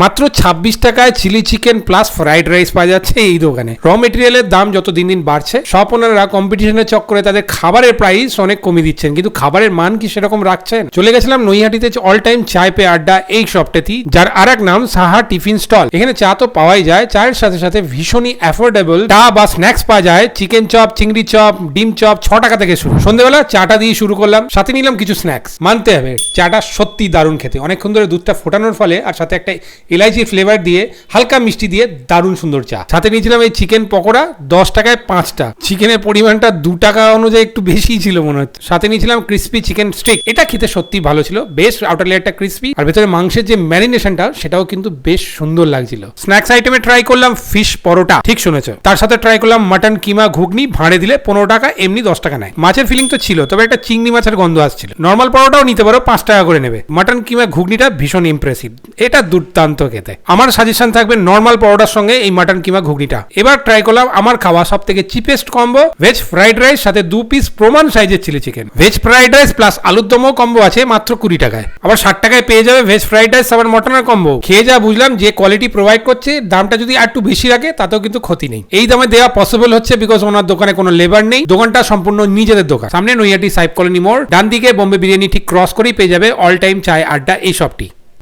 মাত্র 26 টাকায় chilli chicken plus fried rice পাওয়া যাচ্ছে এই দোকানে। র মেটেরিয়ালের দাম যত দিন দিন বাড়ছে, শপ ওনাররা কম্পিটিশনের চক্করে তাদের খাবারের প্রাইস অনেক কমিয়ে দিচ্ছেন, কিন্তু খাবারের মান কি সেরকম রাখছেন? চলে গেছিলাম নৈহাটিতে অল টাইম চায় পে আড্ডা এই শপটাতেই, যার আর এক নাম সাহা টিফিন স্টল। এখানে চা তো পাওয়াই যায়, চায়ের সাথে সাথে ভীষণই অ্যাফোর্ডেবল চা বা স্ন্যাক্স পাওয়া যায়। চিকেন চপ, চিংড়ি চপ, ডিম চপ 6 টাকা থেকে শুরু। সন্ধ্যেবেলা চাটা দিয়ে শুরু করলাম, সাথে নিলাম কিছু স্ন্যাক্স। মানতে হবে চাটা সত্যি দারুণ খেতে, অনেকক্ষণ ধরে দুধটা ফোটানোর ফলে আর সাথে একটা এলাইচি ফ্লেভার দিয়ে হালকা মিষ্টি দিয়ে দারুণ সুন্দর চা। সাথে নিয়েছিলাম এই চিকেন পকোড়া, 10 টাকায় 5টা। চিকেনের পরিমাণটা 2 টাকা অনুযায়ী একটু বেশি ছিল মনে হচ্ছে। সাথে নিয়েছিলাম ক্রিস্পি চিকেন স্টিক, এটা খেতে সত্যি ভালো ছিল, বেশ আউটার লেয়ারটা ক্রিস্পি আর ভেতরে মাংসের যে ম্যারিনেশনটা সেটাও কিন্তু বেশ সুন্দর লাগছিল। স্ন্যাক্স আইটেমে ট্রাই করলাম ফিশ পরোটা, ঠিক শুনেছো, তার সাথে ট্রাই করলাম মাটন কিমা ঘুগনি, ভাড়ে দিলে 15 টাকা, এমনি 10 টাকা নেয়। মাছের ফিলিং তো ছিল, তবে একটা চিংড়ি মাছের গন্ধ আসছিল। নর্মাল পরোটাও নিতে পারো, 5 টাকা করে নেবে। মাটন কিমা ঘুগনিটা ভীষণ ইমপ্রেসিভ, এটা দুর্দান্ত খেতে। আমার সাজেশন থাকবে নর্মাল পরোটার সঙ্গে এই মাটন কিমা ঘুগনিটা। এবার ট্রাই করলাম আমার খাওয়া সব থেকে cheapest combo, veg fried rice সাথে 2 পিস প্রমাণ সাইজের chilli chicken. Veg fried rice plus আলুর দমও কম্বো আছে মাত্র 20 টাকায়। আবার 60 টাকায় পেয়ে যাবে ভেজ ফ্রাইড রাইস আবার মটনের কম্বো। খেয়ে যা বুঝলাম যে কোয়ালিটি প্রোভাইড করছে, দামটা যদি আর একটু বেশি রাখে তাতেও কিন্তু ক্ষতি নেই। এই দামে দেওয়া পসিবল হচ্ছে বিকজ ওনার দোকানে কোনো লেবার নেই, দোকানটা সম্পূর্ণ নিজেদের দোকান। সামনে নৈহাটি সাইব কলোনি মোড়, ডান দিকে বোম্বে বিরিয়ানি ঠিক ক্রস করেই পেয়ে যাবে অল টাইম চায় আড্ডা এই শপটি।